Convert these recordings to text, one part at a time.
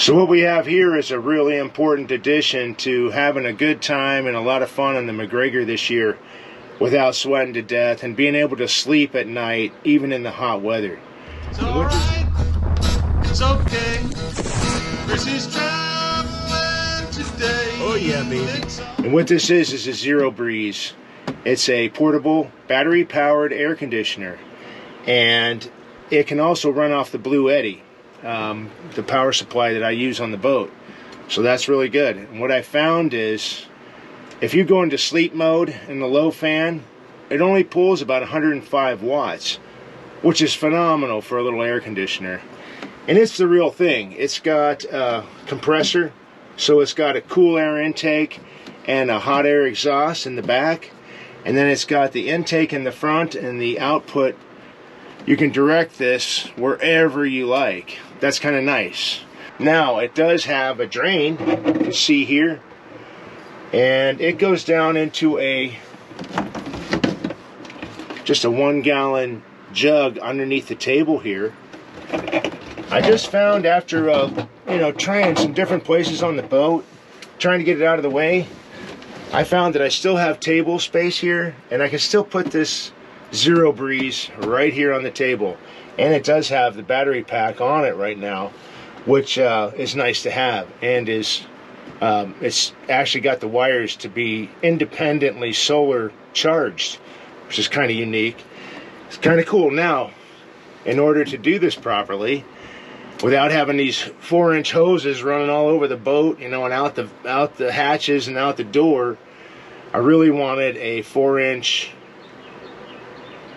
So what we have here is a really important addition to having a good time and a lot of fun on the Macgregor this year without sweating to death and being able to sleep at night even in the hot weather. It's alright, it's okay. Chris is traveling today. Oh yeah, baby. And what this is a Zero Breeze. It's a portable battery powered air conditioner, and it can also run off the Blue Eddy, the power supply that I use on the boat. So that's really good. And what I found is if you go into sleep mode in the low fan, it only pulls about 105 watts, which is phenomenal for a little air conditioner. And it's the real thing. It's got a compressor, so it's got a cool air intake and a hot air exhaust in the back. And then it's got the intake in the front and the output. You can direct this wherever you like. That's kind of nice. Now, it does have a drain, you can see here. And it goes down into just a 1 gallon jug underneath the table here. I just found after trying some different places on the boat, trying to get it out of the way, I found that I still have table space here, and I can still put this Zero Breeze right here on the table. And it does have the battery pack on it right now, which is nice to have, and it's actually got the wires to be independently solar charged, which is kind of unique. It's kind of cool. Now, in order to do this properly, without having these 4-inch hoses running all over the boat, and out the hatches and out the door, I really wanted a 4-inch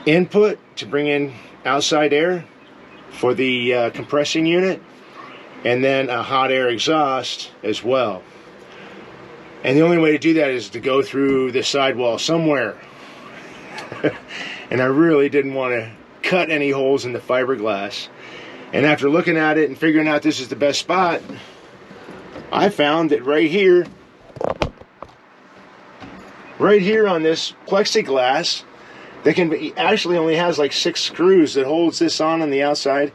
input to bring in outside air for the compressing unit, and then a hot air exhaust as well. And the only way to do that is to go through the sidewall somewhere. And I really didn't want to cut any holes in the fiberglass. And after looking at it and figuring out this is the best spot, I found that right here on this plexiglass, that actually only has like 6 screws that holds this on the outside.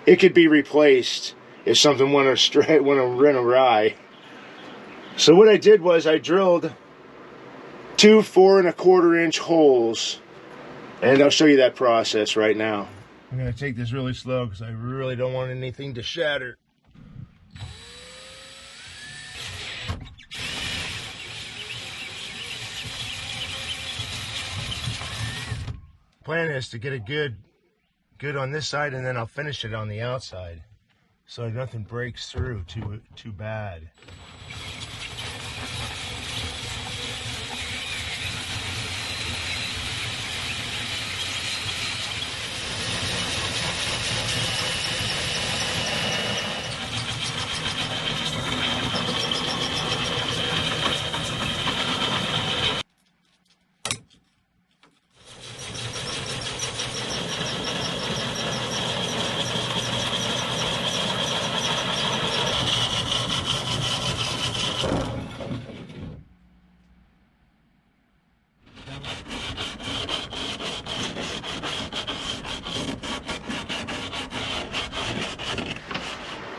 It could be replaced if something went awry. So what I did was I drilled 2 4¼ inch holes, and I'll show you that process right now. I'm going to take this really slow because I really don't want anything to shatter. Plan is to get it good on this side, and then I'll finish it on the outside so nothing breaks through too bad.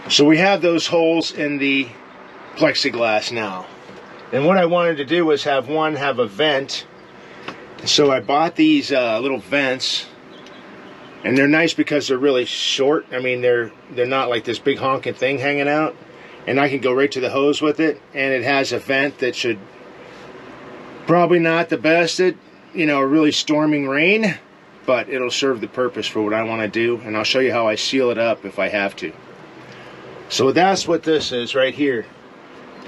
So we have those holes in the plexiglass now. And what I wanted to do was have a vent. So I bought these little vents, and they're nice because they're really short. I mean, they're not like this big honking thing hanging out. And I can go right to the hose with it. And it has a vent that should probably not the best at, a really storming rain, but it'll serve the purpose for what I want to do. And I'll show you how I seal it up if I have to. So that's what this is right here.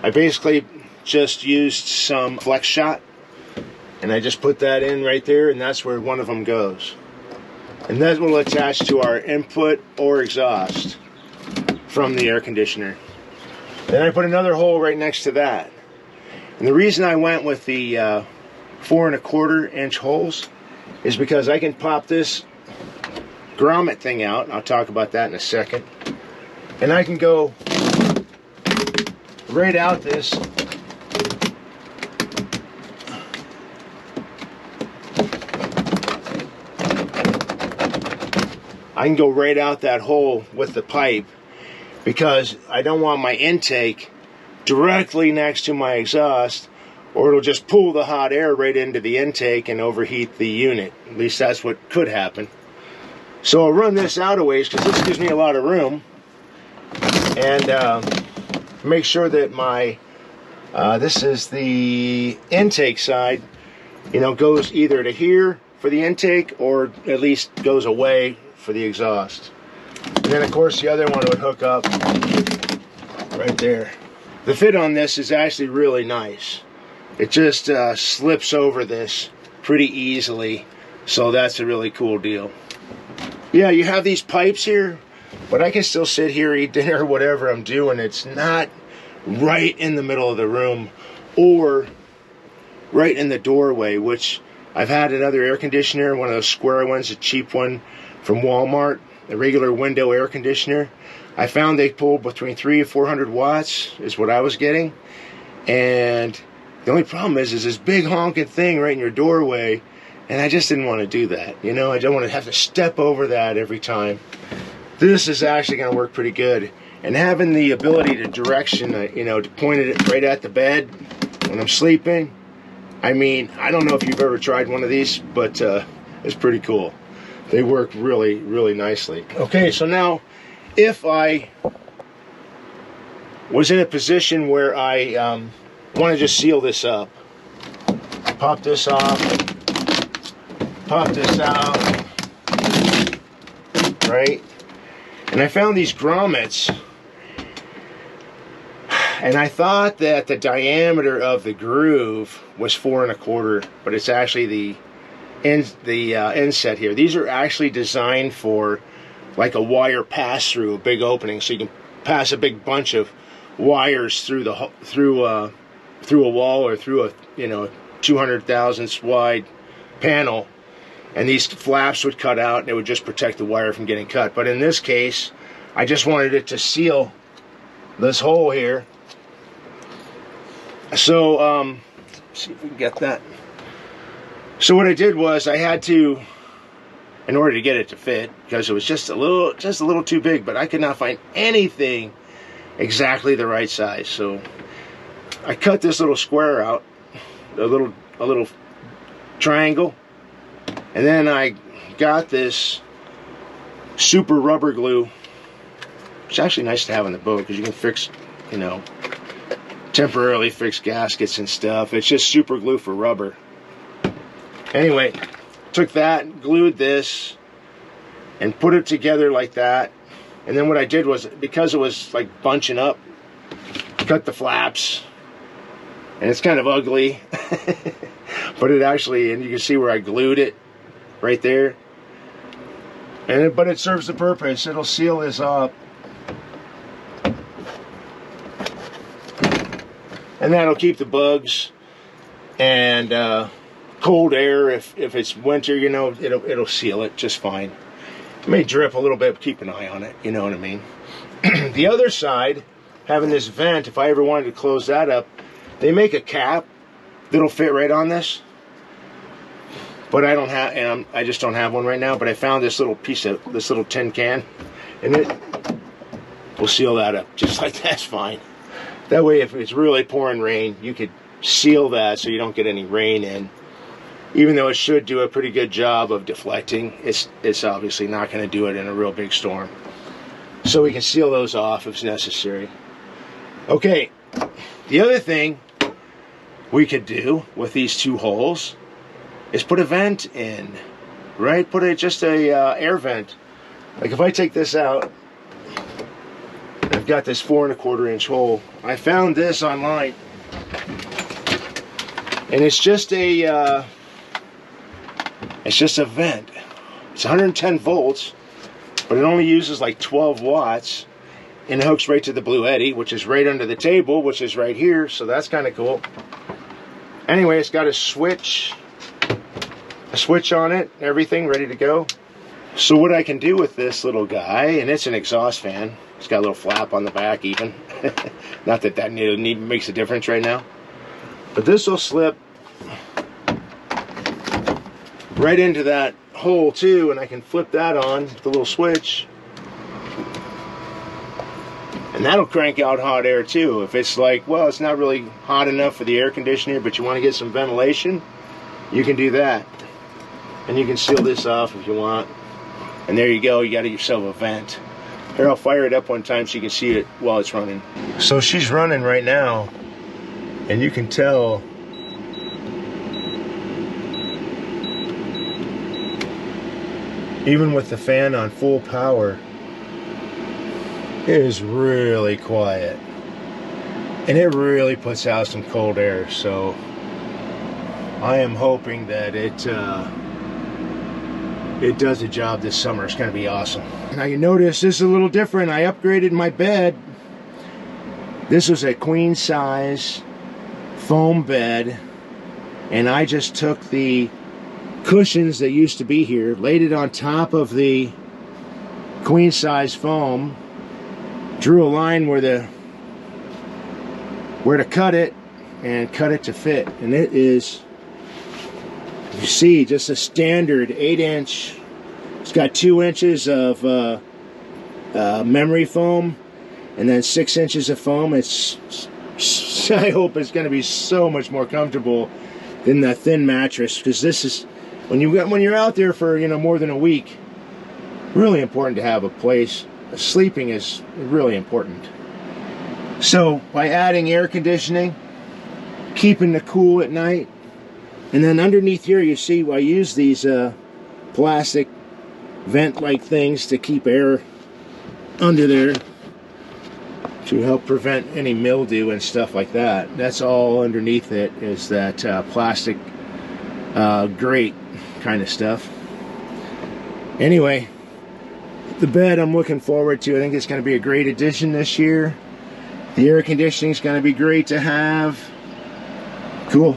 I basically just used some flex shot, and I just put that in right there, and that's where one of them goes. And that will attach to our input or exhaust from the air conditioner. Then I put another hole right next to that. And the reason I went with the 4¼ inch holes is because I can pop this grommet thing out. I'll talk about that in a second. And I can go right out this. I can go right out that hole with the pipe because I don't want my intake directly next to my exhaust, or it'll just pull the hot air right into the intake and overheat the unit. At least that's what could happen. So I'll run this out a ways because this gives me a lot of room, and make sure that my this is the intake side, you know, goes either to here for the intake or at least goes away for the exhaust. And then of course the other one would hook up right there. The fit on this is actually really nice. It just slips over this pretty easily, so that's a really cool deal. Yeah, you have these pipes here, but I can still sit here, eat dinner, or whatever I'm doing. It's not right in the middle of the room or right in the doorway, which I've had another air conditioner, one of those square ones, a cheap one from Walmart, a regular window air conditioner. I found they pulled between 300 and 400 watts is what I was getting, and the only problem is this big honking thing right in your doorway, and I just didn't want to do that. You know, I don't want to have to step over that every time. This is actually going to work pretty good, and having the ability to direction, you know, to point it right at the bed when I'm sleeping. I mean, I don't know if you've ever tried one of these, but it's pretty cool. They work really, really nicely. Okay, so now if I was in a position where I want to just seal this up, pop this off, pop this out, right? And I found these grommets, and I thought that the diameter of the groove was 4 1/4, but it's actually the inset here. These are actually designed for like a wire pass-through, a big opening, so you can pass a big bunch of wires through the through a wall or through a 200 thousandths wide panel, and these flaps would cut out and it would just protect the wire from getting cut. But in this case, I just wanted it to seal this hole here. So let's see if we can get that. So what I did was I had to, in order to get it to fit, because it was just a little too big, but I could not find anything exactly the right size. So I cut this little square out, a little triangle, and then I got this super rubber glue. It's actually nice to have on the boat because you can fix, you know, temporarily fix gaskets and stuff. It's just super glue for rubber. Anyway, took that, glued this, and put it together like that. And then what I did was, because it was like bunching up, cut the flaps. And it's kind of ugly, but it actually, and you can see where I glued it right there. But it serves the purpose. It'll seal this up. And that'll keep the bugs and cold air. If it's winter, you know, it'll seal it just fine. It may drip a little bit, but keep an eye on it. You know what I mean? The other side, having this vent, if I ever wanted to close that up, they make a cap that'll fit right on this. But I don't have, and I just don't have one right now. But I found this little piece of this little tin can, and it will seal that up just like that's fine. That way, if it's really pouring rain, you could seal that so you don't get any rain in. Even though it should do a pretty good job of deflecting, it's obviously not going to do it in a real big storm. So we can seal those off if necessary. Okay, the other thing we could do with these two holes is put a vent in, right? Put just a air vent. Like if I take this out, I've got this 4 1/4 inch hole. I found this online, and it's just a vent. It's 110 volts, but it only uses like 12 watts, and it hooks right to the Blue Eddy, which is right under the table, which is right here. So that's kind of cool. Anyway, it's got a switch on it, everything ready to go. So what I can do with this little guy, and it's an exhaust fan. It's got a little flap on the back even. Not that makes a difference right now. But this will slip right into that hole too, and I can flip that on with the little switch. And that'll crank out hot air too. If it's like, well, it's not really hot enough for the air conditioner, but you want to get some ventilation, you can do that. And you can seal this off if you want. And there you go, you got yourself a vent. Here, I'll fire it up one time so you can see it while it's running. So she's running right now, and you can tell even with the fan on full power, it is really quiet. And it really puts out some cold air, so I am hoping that it does a job this summer. It's going to be awesome. Now you notice this is a little different. I upgraded my bed. This was a queen size foam bed, and I just took the cushions that used to be here, laid it on top of the queen size foam, drew a line where to cut it, and cut it to fit. And it is, you see, just a standard 8-inch. It's got 2 inches of memory foam, and then 6 inches of foam. It's, I hope it's going to be so much more comfortable than that thin mattress, because this is, when you're out there for more than a week, really important to have a place. Sleeping is really important. So by adding air conditioning, keeping the cool at night, and then underneath here you see I use these plastic vent-like things to keep air under there to help prevent any mildew and stuff like that. That's all underneath it, is that plastic grate kind of stuff. Anyway, the bed I'm looking forward to. I think it's going to be a great addition this year. The air conditioning is going to be great to have. Cool.